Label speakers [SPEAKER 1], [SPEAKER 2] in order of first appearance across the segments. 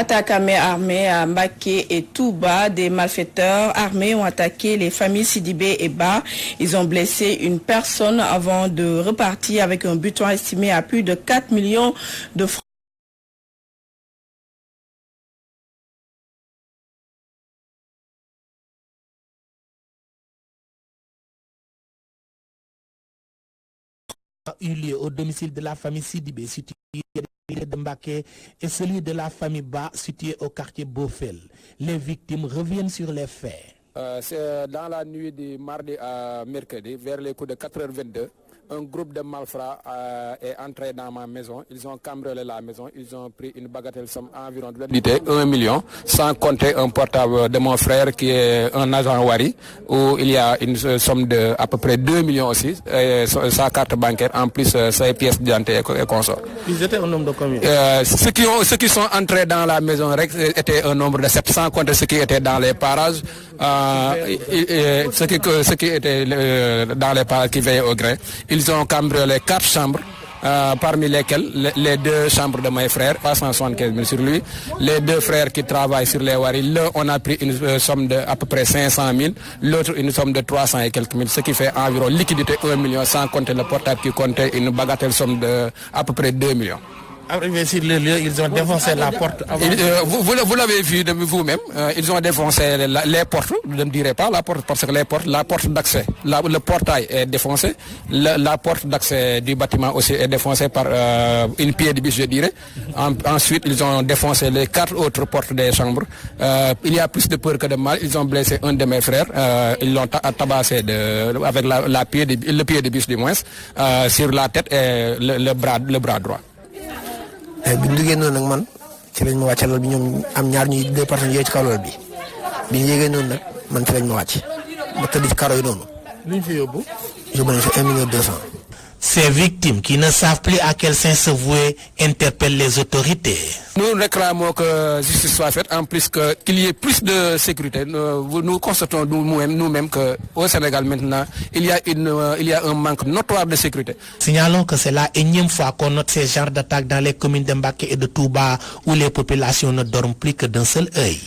[SPEAKER 1] Attaque à main armée à Mbacké et Touba. Des malfaiteurs armés ont attaqué les familles Sidibé et Ba. Ils ont blessé une personne avant de repartir avec un butin estimé à plus de 4 millions de francs.
[SPEAKER 2] Eu lieu au domicile de la famille Sidibé situé de Mbacké et celui de la famille Ba situé au quartier Beaufel. Les victimes reviennent sur les faits.
[SPEAKER 3] C'est dans la nuit du mardi à mercredi, vers les coups de 4h22, un groupe de malfrats est entré dans ma maison. Ils ont cambriolé la maison. Ils ont pris une bagatelle somme environ de 1 million, sans compter un portable de mon frère qui est un agent Wari, où il y a une somme de à peu près 2 millions aussi, et sa carte bancaire, en plus ses pièces d'identité et consorts.
[SPEAKER 2] Ils étaient un nombre de combien?
[SPEAKER 3] Ceux qui sont entrés dans la maison étaient un nombre de 700, sans compter ceux qui étaient dans les parages. Ceux qui étaient dans les parages qui veillaient au grain. Ils ont cambriolé 4 chambres, parmi lesquelles les 2 chambres de mes frères, 375 000 sur lui. Les 2 frères qui travaillent sur les Wari, l'un on a pris une somme de à peu près 500 000, l'autre une somme de 300 et quelques mille, ce qui fait environ liquidité 1 million, sans compter le portable qui comptait une bagatelle somme de à peu près 2 millions.
[SPEAKER 2] Arrivés sur le lieu, ils ont défoncé la porte.
[SPEAKER 3] Vous l'avez vu de vous-même, ils ont défoncé les portes, je ne dirais pas la porte, parce que la porte d'accès, le portail est défoncé, la porte d'accès du bâtiment aussi est défoncée par une pied de bus, je dirais. Ensuite, ils ont défoncé les 4 autres portes des chambres. Il y a plus de peur que de mal, ils ont blessé un de mes frères, ils l'ont tabassé avec le pied de bus du moins, sur la tête et le bras droit.
[SPEAKER 4] bi ñu duggee noonu nag man ci lañ ma wàccalal bi ñoom am ñaar ñuy 2 personnes yooyu ci kaw lool bi ñu yéegee noonu nag man ci lañ ma wàcc ma tëdd ci karo yi noonu.
[SPEAKER 2] Lu ñu fi yóbbu
[SPEAKER 4] nañ fi 1 million 200.
[SPEAKER 2] Ces victimes qui ne savent plus à quel saint se vouer interpellent les autorités.
[SPEAKER 3] Nous réclamons que justice soit faite, en plus qu'il y ait plus de sécurité. Nous constatons nous-mêmes qu'au Sénégal maintenant, il y a un manque notoire de sécurité.
[SPEAKER 2] Signalons que c'est la énième fois qu'on note ces genres d'attaques dans les communes de Mbacké et de Touba, où les populations ne dorment plus que d'un seul œil.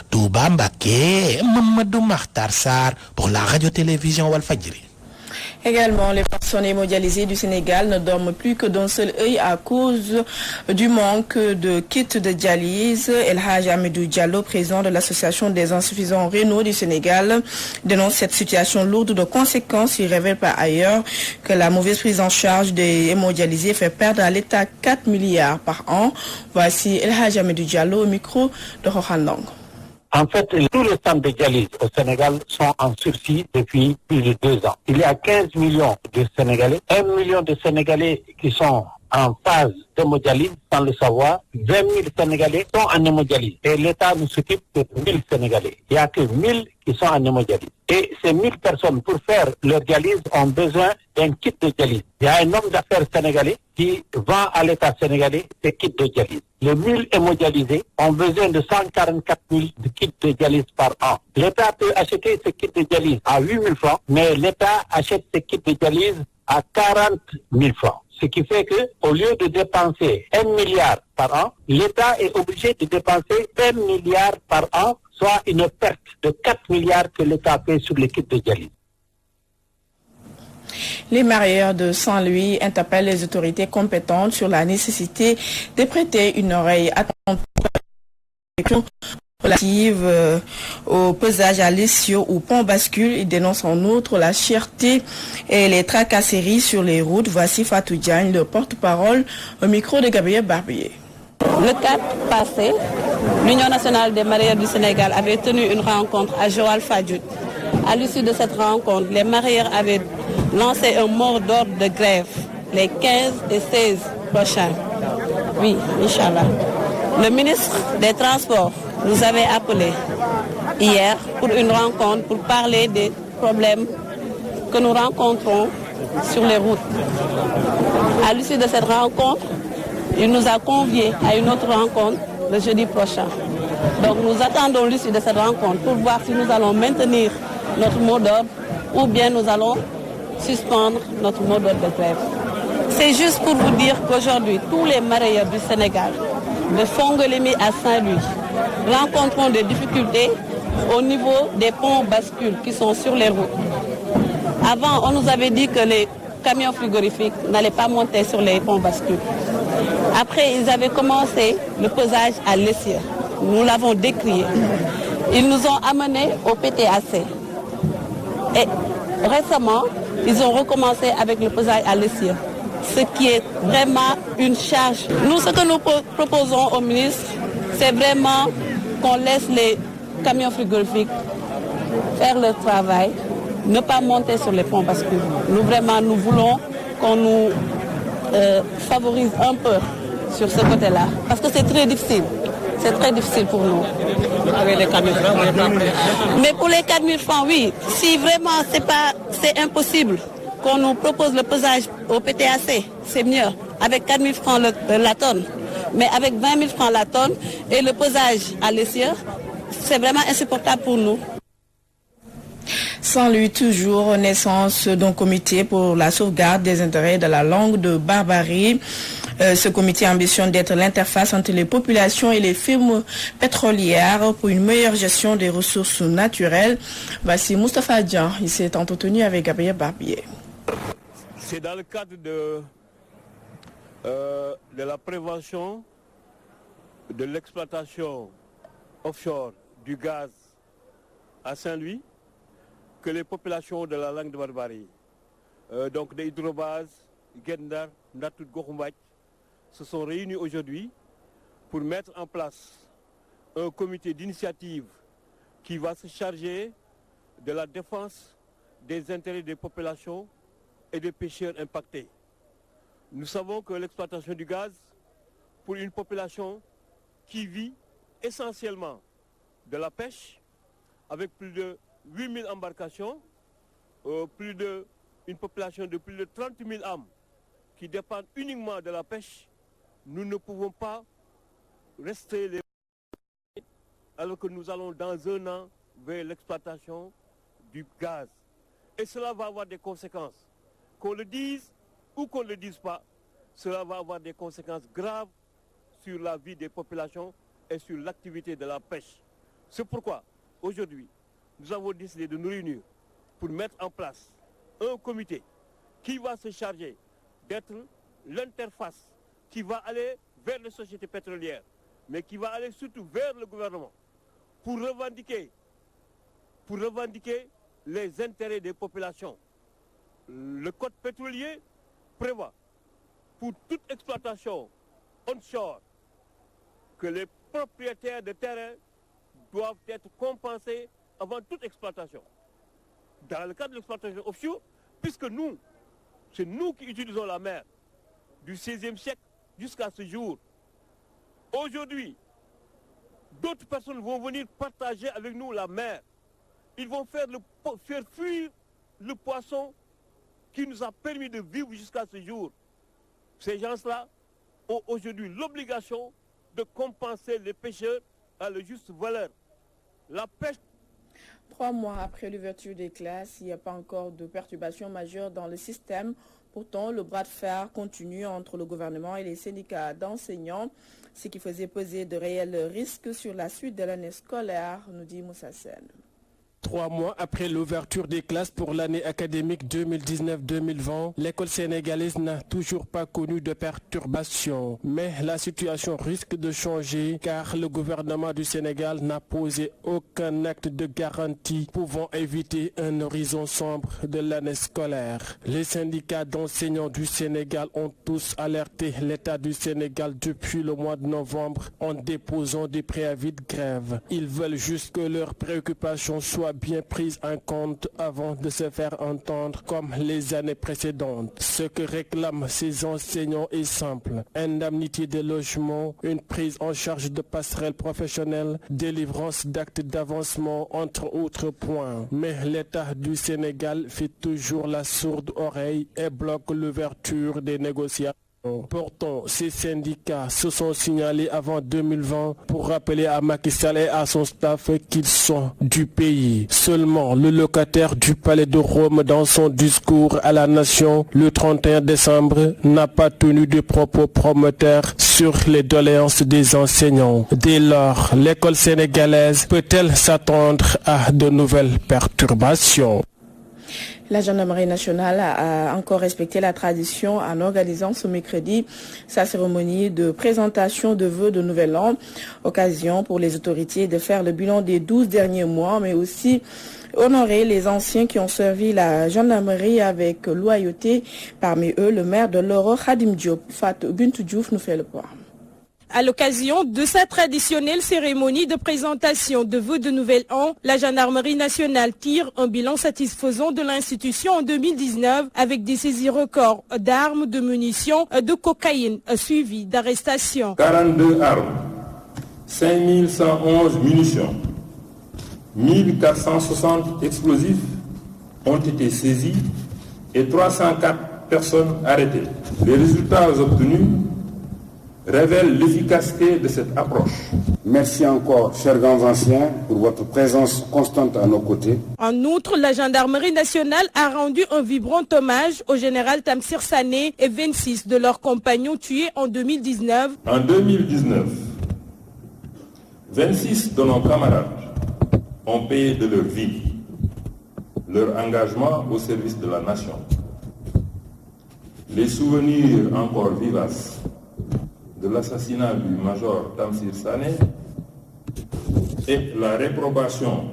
[SPEAKER 2] Touba, Mbacké, Mamadou Makhtar Sarr pour la radio-télévision Walfadjri.
[SPEAKER 1] Également, les personnes hémodialysées du Sénégal ne dorment plus que d'un seul œil à cause du manque de kits de dialyse. El Hadj Amidou Diallo, président de l'association des insuffisants rénaux du Sénégal, dénonce cette situation lourde de conséquences. Il révèle par ailleurs que la mauvaise prise en charge des hémodialysés fait perdre à l'État 4 milliards par an. Voici El Hadj Amidou Diallo au micro de Rohan Long.
[SPEAKER 5] En fait, tous les centres de dialyse au Sénégal sont en sursis depuis plus de 2 ans. Il y a 15 millions de Sénégalais, 1 million de Sénégalais qui sont en phase d'hémodialyse sans le savoir. 20 000 Sénégalais sont en hémodialyse et l'État ne s'occupe que de 1000 Sénégalais. Il n'y a que 1000 qui sont en hémodialyse. Et ces 1000 personnes, pour faire leur dialyse, ont besoin d'un kit de dialyse. Il y a un homme d'affaires sénégalais qui vend à l'État sénégalais ces kits de dialyse. Les 1000 hémodialysés ont besoin de 144 000 de kits de dialyse par an. L'État peut acheter ces kits de dialyse à 8 000 francs, mais l'État achète ces kits de dialyse à 40 000 francs. Ce qui fait que, au lieu de dépenser 1 milliard par an, l'État est obligé de dépenser 1 milliard par an, soit une perte de 4 milliards que l'État paie sur les kits de dialyse.
[SPEAKER 1] Les marieurs de Saint-Louis interpellent les autorités compétentes sur la nécessité de prêter une oreille attentive relative au pesage à l'essieu ou pont bascule. Ils dénoncent en outre la cherté et les tracasseries sur les routes. Voici Fatou Diagne, le porte-parole, au micro de Gabriel Barbier.
[SPEAKER 6] Le 4 passé, l'Union nationale des marieurs du Sénégal avait tenu une rencontre à Joal-Fadiouth. À l'issue de cette rencontre, les marieurs avaient lancé un mot d'ordre de grève les 15 et 16 prochains. Oui, Inch'Allah. Le ministre des Transports nous avait appelés hier pour une rencontre pour parler des problèmes que nous rencontrons sur les routes. À l'issue de cette rencontre, il nous a conviés à une autre rencontre le jeudi prochain. Donc nous attendons l'issue de cette rencontre pour voir si nous allons maintenir notre mot d'ordre ou bien nous allons suspendre notre mot d'ordre de grève. C'est juste pour vous dire qu'aujourd'hui, tous les marieurs du Sénégal de Fongolémé à Saint-Louis rencontrons des difficultés au niveau des ponts bascules qui sont sur les routes. Avant, on nous avait dit que les camions frigorifiques n'allaient pas monter sur les ponts bascules. Après, ils avaient commencé le pesage à l'essieu. Nous l'avons décrié. Ils nous ont amenés au PTAC. Et récemment, ils ont recommencé avec le pesage à l'essieu, ce qui est vraiment une charge. Nous, ce que nous proposons au ministre, c'est vraiment qu'on laisse les camions frigorifiques faire leur travail, ne pas monter sur les ponts parce que nous voulons qu'on nous favorise un peu sur ce côté-là. Parce que c'est très difficile. C'est très difficile pour nous.
[SPEAKER 7] Avec les 4 000 francs, vous n'êtes pas prêt.
[SPEAKER 6] Mais pour les 4 000 francs, oui. Si vraiment c'est impossible qu'on nous propose le pesage au PTAC, c'est mieux. Avec 4 000 francs la tonne. Mais avec 20 000 francs la tonne et le pesage à l'essieu, c'est vraiment insupportable pour nous.
[SPEAKER 1] Sans lui, toujours naissance d'un comité pour la sauvegarde des intérêts de la langue de Barbarie. Ce comité ambitionne d'être l'interface entre les populations et les firmes pétrolières pour une meilleure gestion des ressources naturelles. Voici Moustapha Dian, il s'est entretenu avec Gabriel Barbier.
[SPEAKER 8] C'est dans le cadre de la prévention de l'exploitation offshore du gaz à Saint-Louis que les populations de la langue de Barbarie, donc des hydrobases, Gendar, Ndatout, Gokhumbath, se sont réunis aujourd'hui pour mettre en place un comité d'initiative qui va se charger de la défense des intérêts des populations et des pêcheurs impactés. Nous savons que l'exploitation du gaz, pour une population qui vit essentiellement de la pêche, avec plus de 8 000 embarcations, une population de plus de 30 000 âmes qui dépendent uniquement de la pêche, nous ne pouvons pas rester les alors que nous allons dans un an vers l'exploitation du gaz. Et cela va avoir des conséquences. Qu'on le dise ou qu'on ne le dise pas, cela va avoir des conséquences graves sur la vie des populations et sur l'activité de la pêche. C'est pourquoi, aujourd'hui, nous avons décidé de nous réunir pour mettre en place un comité qui va se charger d'être l'interface qui va aller vers les sociétés pétrolières, mais qui va aller surtout vers le gouvernement pour revendiquer les intérêts des populations. Le code pétrolier prévoit pour toute exploitation onshore que les propriétaires de terrain doivent être compensés avant toute exploitation. Dans le cadre de l'exploitation offshore, puisque c'est nous qui utilisons la mer du XVIe siècle jusqu'à ce jour. Aujourd'hui, d'autres personnes vont venir partager avec nous la mer. Ils vont faire fuir le poisson qui nous a permis de vivre jusqu'à ce jour. Ces gens-là ont aujourd'hui l'obligation de compenser les pêcheurs à leur juste valeur. La pêche.
[SPEAKER 1] 3 mois après l'ouverture des classes, il n'y a pas encore de perturbations majeures dans le système. Pourtant, le bras de fer continue entre le gouvernement et les syndicats d'enseignants, ce qui faisait peser de réels risques sur la suite de l'année scolaire, nous dit Moussa Sène.
[SPEAKER 9] 3 mois après l'ouverture des classes pour l'année académique 2019-2020, l'école sénégalaise n'a toujours pas connu de perturbations. Mais la situation risque de changer car le gouvernement du Sénégal n'a posé aucun acte de garantie pouvant éviter un horizon sombre de l'année scolaire. Les syndicats d'enseignants du Sénégal ont tous alerté l'État du Sénégal depuis le mois de novembre en déposant des préavis de grève. Ils veulent juste que leurs préoccupations soient bien prise en compte avant de se faire entendre comme les années précédentes. Ce que réclament ces enseignants est simple. Indemnité de logement, une prise en charge de passerelles professionnelles, délivrance d'actes d'avancement, entre autres points. Mais l'État du Sénégal fait toujours la sourde oreille et bloque l'ouverture des négociations. Pourtant, ces syndicats se sont signalés avant 2020 pour rappeler à Macky Sall et à son staff qu'ils sont du pays. Seulement, le locataire du Palais de Rome, dans son discours à la nation le 31 décembre, n'a pas tenu de propos promoteurs sur les doléances des enseignants. Dès lors, l'école sénégalaise peut-elle s'attendre à de nouvelles perturbations?
[SPEAKER 1] La gendarmerie nationale a encore respecté la tradition en organisant ce mercredi sa cérémonie de présentation de vœux de Nouvel An, occasion pour les autorités de faire le bilan des 12 derniers mois, mais aussi honorer les anciens qui ont servi la gendarmerie avec loyauté. Parmi eux, le maire de Loro, Khadim Diop. Fatou Bintou Diouf nous fait le point.
[SPEAKER 10] À l'occasion de sa traditionnelle cérémonie de présentation de vœux de Nouvel An, la gendarmerie nationale tire un bilan satisfaisant de l'institution en 2019 avec des saisies records d'armes, de munitions, de cocaïne suivies d'arrestations.
[SPEAKER 11] 42 armes, 5111 munitions, 1460 explosifs ont été saisis et 304 personnes arrêtées. Les résultats obtenus révèle l'efficacité de cette approche.
[SPEAKER 12] Merci encore, chers grands anciens, pour votre présence constante à nos côtés.
[SPEAKER 10] En outre, la gendarmerie nationale a rendu un vibrant hommage au général Tamsir Sané et 26 de leurs compagnons tués en 2019.
[SPEAKER 11] En 2019, 26 de nos camarades ont payé de leur vie leur engagement au service de la nation. Les souvenirs encore vivaces de l'assassinat du major Tamsir Sané et la réprobation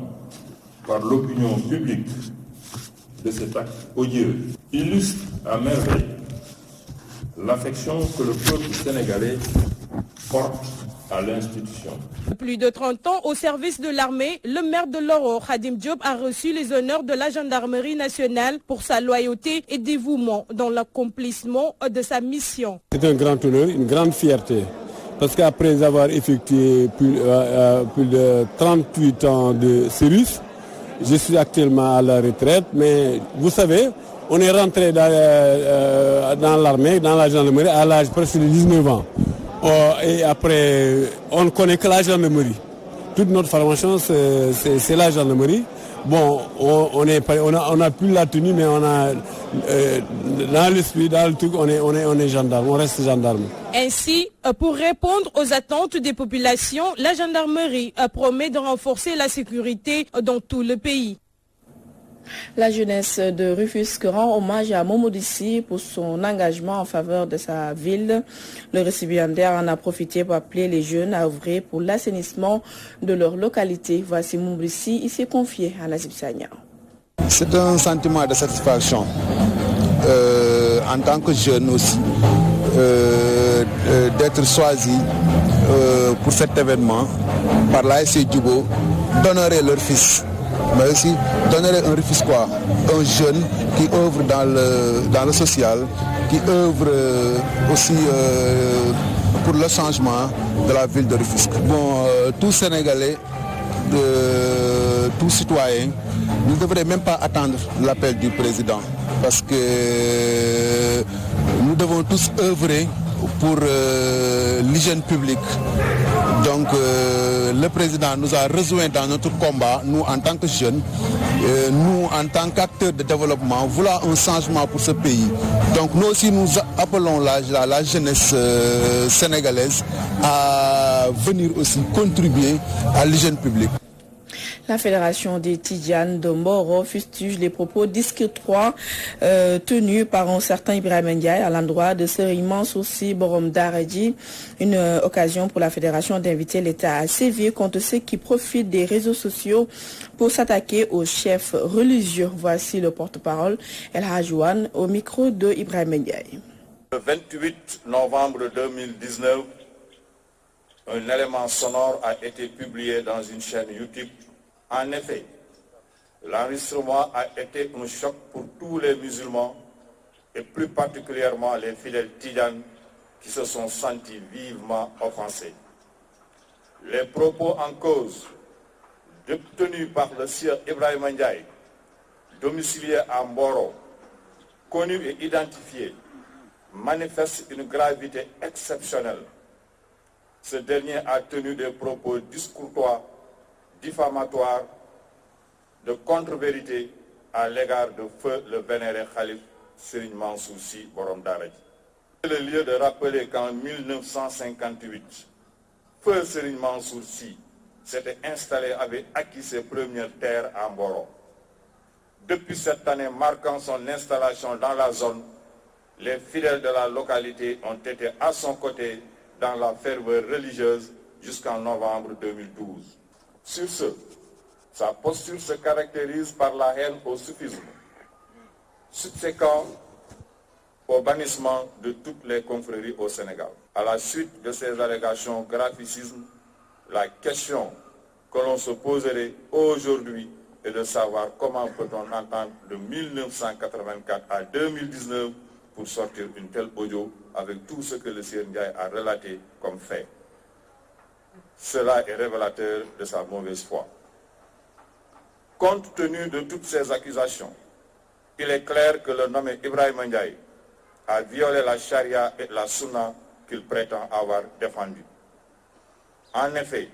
[SPEAKER 11] par l'opinion publique de cet acte odieux illustre à merveille l'affection que le peuple sénégalais porte à l'institution.
[SPEAKER 10] Plus de 30 ans au service de l'armée, le maire de Loro, Khadim Diop, a reçu les honneurs de la gendarmerie nationale pour sa loyauté et dévouement dans l'accomplissement de sa mission.
[SPEAKER 13] C'est un grand honneur, une grande fierté, parce qu'après avoir effectué plus de 38 ans de service, je suis actuellement à la retraite, mais vous savez, on est rentré dans l'armée, dans la gendarmerie à l'âge presque de 19 ans. Et après, on ne connaît que la gendarmerie. Toute notre formation, c'est la gendarmerie. Bon, on a plus la tenue, mais on a dans l'esprit, dans le truc, on est gendarme, on reste gendarme.
[SPEAKER 10] Ainsi, pour répondre aux attentes des populations, la gendarmerie promet de renforcer la sécurité dans tout le pays.
[SPEAKER 1] La jeunesse de Rufisque rend hommage à Momodissi pour son engagement en faveur de sa ville. Le récipiendaire en a profité pour appeler les jeunes à œuvrer pour l'assainissement de leur localité. Voici Momodissi, il s'est confié à Nazib Sagna.
[SPEAKER 14] C'est un sentiment de satisfaction en tant que jeune aussi d'être choisi pour cet événement par l'ASC Djubo, d'honorer leur fils. Mais aussi donner un Rufisquois, un jeune qui œuvre dans le social, qui œuvre aussi pour le changement de la ville de Rufisque. Bon, tout Sénégalais, tout citoyen, ne devrait même pas attendre l'appel du président, parce que nous devons tous œuvrer pour l'hygiène publique. Donc le président nous a rejoints dans notre combat, nous en tant que jeunes, nous en tant qu'acteurs de développement, voulant un changement pour ce pays. Donc nous aussi nous appelons la jeunesse sénégalaise à venir aussi contribuer à l'hygiène publique.
[SPEAKER 1] La Fédération des Tidjanes de Mboro fustige les propos discrétoires tenus par un certain Ibrahim Ndiaye à l'endroit de Serigne Mansour Sy Borom Daradji. Une occasion pour la Fédération d'inviter l'État à sévir contre ceux qui profitent des réseaux sociaux pour s'attaquer aux chefs religieux. Voici le porte-parole El Hajouane au micro de Ibrahim Ndiaye.
[SPEAKER 15] Le 28 novembre 2019, un élément sonore a été publié dans une chaîne YouTube. En effet, l'enregistrement a été un choc pour tous les musulmans et plus particulièrement les fidèles tidjanes qui se sont sentis vivement offensés. Les propos en cause, tenus par le sieur Ibrahim Ndiaye, domicilié à Mboro, connu et identifié, manifeste une gravité exceptionnelle. Ce dernier a tenu des propos discourtois, diffamatoires, de contre-vérité à l'égard de feu le vénéré Khalif Serigne Mansour Sy Borom Daara Ji. C'est le lieu de rappeler qu'en 1958, feu Serigne Mansour Sy s'était installé, avait acquis ses premières terres à Mboro. Depuis cette année marquant son installation dans la zone, les fidèles de la localité ont été à son côté dans la ferveur religieuse jusqu'en novembre 2012. Sur ce, sa posture se caractérise par la haine au soufisme, subséquent au bannissement de toutes les confréries au Sénégal. À la suite de ces allégations graphicisme, la question que l'on se poserait aujourd'hui est de savoir comment peut-on entendre de 1984 à 2019 pour sortir une telle audio avec tout ce que le Seigneur Ndiaye a relaté comme fait. Cela est révélateur de sa mauvaise foi. Compte tenu de toutes ces accusations, il est clair que le nommé Ibrahim Ndiaye a violé la charia et la sunna qu'il prétend avoir défendue. En effet,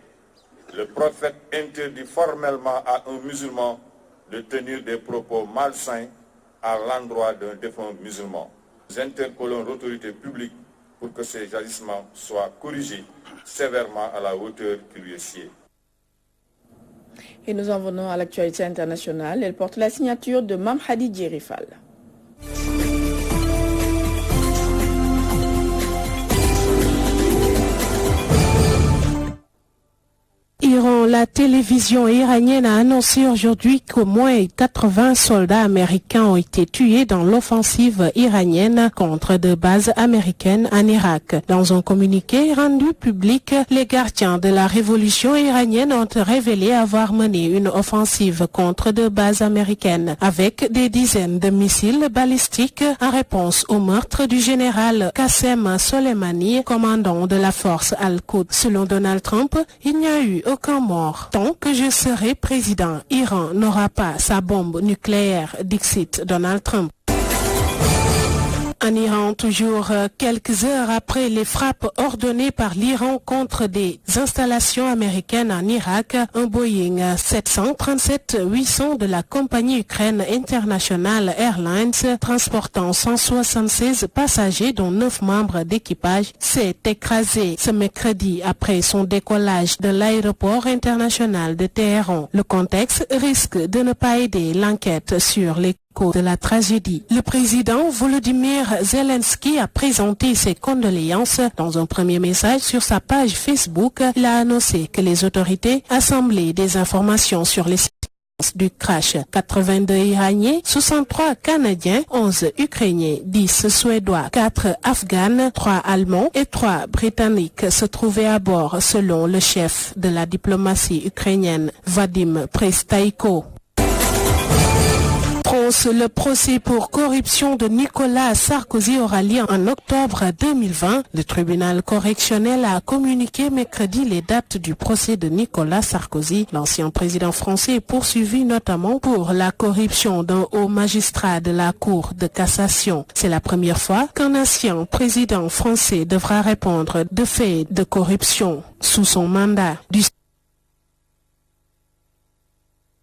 [SPEAKER 15] le prophète interdit formellement à un musulman de tenir des propos malsains à l'endroit d'un défunt musulman. Nous interpellons l'autorité publique pour que ces agissements soient corrigés sévèrement à la hauteur qui lui est sied.
[SPEAKER 1] Et nous en venons à l'actualité internationale. Elle porte la signature de Mamhadi Djerifal.
[SPEAKER 16] Iran, la télévision iranienne a annoncé aujourd'hui qu'au moins 80 soldats américains ont été tués dans l'offensive iranienne contre deux bases américaines en Irak. Dans un communiqué rendu public, les gardiens de la révolution iranienne ont révélé avoir mené une offensive contre deux bases américaines avec des dizaines de missiles balistiques en réponse au meurtre du général Qassem Soleimani, commandant de la force Al-Quds. Selon Donald Trump, il n'y a eu aucun mort. Tant que je serai président, Iran n'aura pas sa bombe nucléaire, dixit Donald Trump. En Iran, toujours quelques heures après les frappes ordonnées par l'Iran contre des installations américaines en Irak, un Boeing 737-800 de la compagnie Ukraine International Airlines, transportant 176 passagers dont 9 membres d'équipage, s'est écrasé ce mercredi après son décollage de l'aéroport international de Téhéran. Le contexte risque de ne pas aider l'enquête sur les de la tragédie. Le président Volodymyr Zelensky a présenté ses condoléances dans un premier message sur sa page Facebook. Il a annoncé que les autorités assemblaient des informations sur les circonstances du crash. 82 Iraniens, 63 Canadiens, 11 Ukrainiens, 10 Suédois, 4 Afghans, 3 Allemands et 3 Britanniques se trouvaient à bord selon le chef de la diplomatie ukrainienne, Vadim Pristaïko. Le procès pour corruption de Nicolas Sarkozy aura lieu en octobre 2020. Le tribunal correctionnel a communiqué mercredi les dates du procès de Nicolas Sarkozy. L'ancien président français est poursuivi notamment pour la corruption d'un haut magistrat de la Cour de cassation. C'est la première fois qu'un ancien président français devra répondre de faits de corruption sous son mandat. Du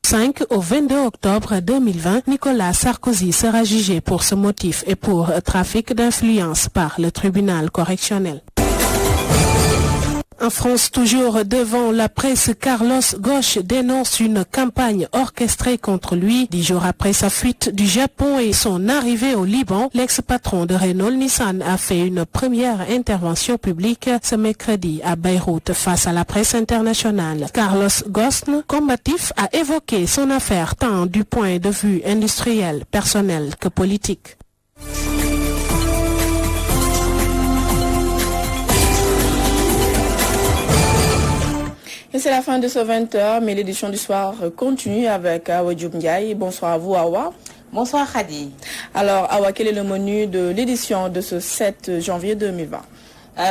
[SPEAKER 16] 5 au 22 octobre 2020, Nicolas Sarkozy sera jugé pour ce motif et pour trafic d'influence par le tribunal correctionnel. En France, toujours devant la presse, Carlos Ghosn dénonce une campagne orchestrée contre lui. 10 jours après sa fuite du Japon et son arrivée au Liban, l'ex-patron de Renault-Nissan a fait une première intervention publique ce mercredi à Beyrouth face à la presse internationale. Carlos Ghosn, combatif, a évoqué son affaire tant du point de vue industriel, personnel que politique.
[SPEAKER 1] Et c'est la fin de ce 20h, mais l'édition du soir continue avec Awa Diop Ndiaye. Bonsoir à vous, Awa.
[SPEAKER 17] Bonsoir, Khadi.
[SPEAKER 1] Alors, Awa, quel est le menu de l'édition de ce 7 janvier 2020?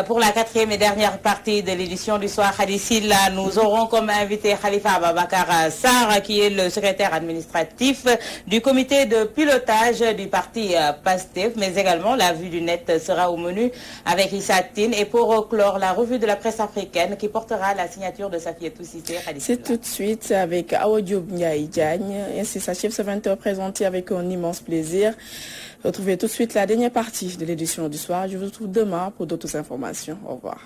[SPEAKER 17] Pour la quatrième et dernière partie de l'édition du soir, Hadissila, nous aurons comme invité Khalifa Ababacar Sarr, qui est le secrétaire administratif du comité de pilotage du parti PASTEF, mais également la vue du net sera au menu avec Issa Tine. Et pour clore la revue de la presse africaine qui portera la signature de Safiatou Cissé.
[SPEAKER 1] C'est tout de suite avec Awa Diop Ndiaye Diagne. Ainsi s'achève ce 20h présenté avec un immense plaisir. Retrouvez tout de suite la dernière partie de l'édition du soir. Je vous retrouve demain pour d'autres informations. Au revoir.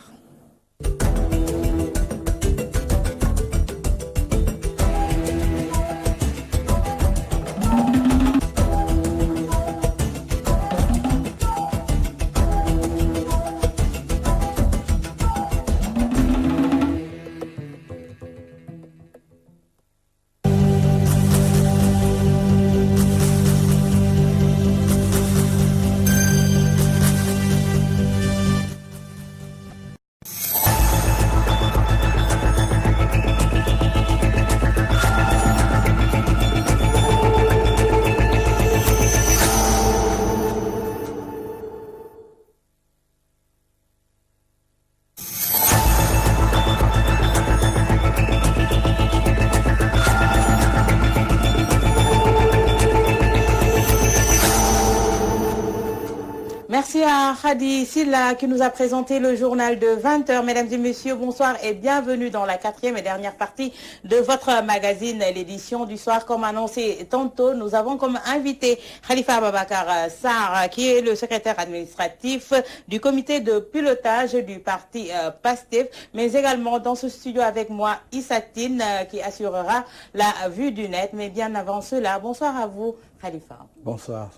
[SPEAKER 17] Merci à Khadi Silla qui nous a présenté le journal de 20h. Mesdames et messieurs, bonsoir et bienvenue dans la quatrième et dernière partie de votre magazine, l'édition du soir. Comme annoncé tantôt, nous avons comme invité Khalifa Ababacar Sarr, qui est le secrétaire administratif du comité de pilotage du parti PASTEF, mais également dans ce studio avec moi, Issa Tine, qui assurera la vue du net. Mais bien avant cela, bonsoir à vous, Khalifa.
[SPEAKER 18] Bonsoir,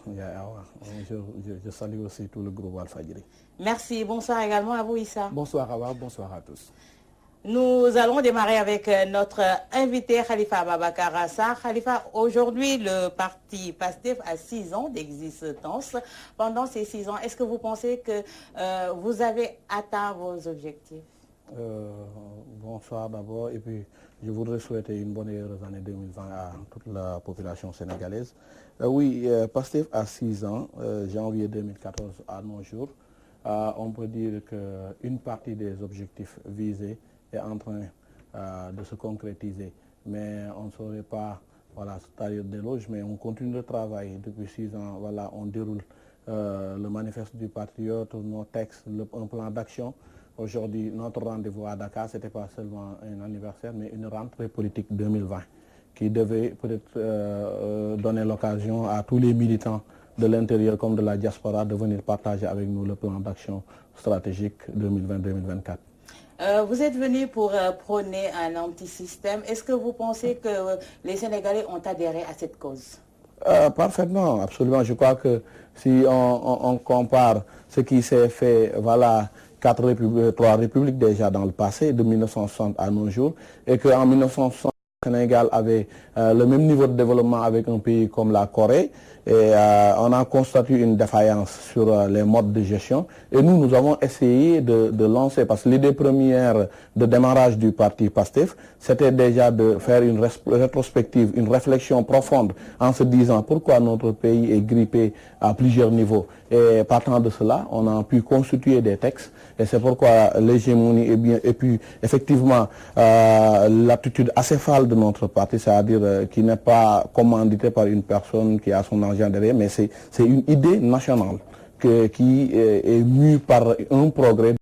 [SPEAKER 18] je salue aussi tout le groupe Al-Fadjri.
[SPEAKER 17] Merci, bonsoir également à vous Issa.
[SPEAKER 18] Bonsoir Awa, bonsoir à tous.
[SPEAKER 17] Nous allons démarrer avec notre invité Khalifa Ababacar Sarr. Khalifa, aujourd'hui le parti PASTEF a 6 ans d'existence. Pendant ces 6 ans, est-ce que vous pensez que vous avez atteint vos objectifs?
[SPEAKER 18] Bonsoir d'abord et puis je voudrais souhaiter une bonne et heureuse année 2020 à toute la population sénégalaise. Oui, PASTEF a 6 ans, janvier 2014 à nos jours. On peut dire qu'une partie des objectifs visés est en train de se concrétiser. Mais on ne saurait pas se tailler d'éloge, mais on continue de travailler depuis 6 ans. Voilà, on déroule le manifeste du patriote, nos textes, un plan d'action. Aujourd'hui, notre rendez-vous à Dakar, ce n'était pas seulement un anniversaire, mais une rentrée politique 2020 qui devait peut-être donner l'occasion à tous les militants de l'intérieur comme de la diaspora de venir partager avec nous le plan d'action stratégique 2020-2024.
[SPEAKER 17] Vous êtes venu pour prôner un anti-système. Est-ce que vous pensez que les Sénégalais ont adhéré à cette cause?
[SPEAKER 18] Parfaitement, absolument. Je crois que si on compare ce qui s'est fait, voilà, 3 républiques déjà dans le passé, de 1960 à nos jours, et qu'en 1960, le Sénégal avait le même niveau de développement avec un pays comme la Corée, et on a constaté une défaillance sur les modes de gestion, et nous avons essayé de lancer, parce que l'idée première de démarrage du parti PASTEF, c'était déjà de faire une rétrospective, une réflexion profonde en se disant pourquoi notre pays est grippé à plusieurs niveaux. Et partant de cela, on a pu constituer des textes, et c'est pourquoi l'hégémonie et puis effectivement l'attitude acéphale de notre parti, c'est-à-dire qui n'est pas commandité par une personne qui a son argent derrière, mais c'est une idée nationale qui est mue par un progrès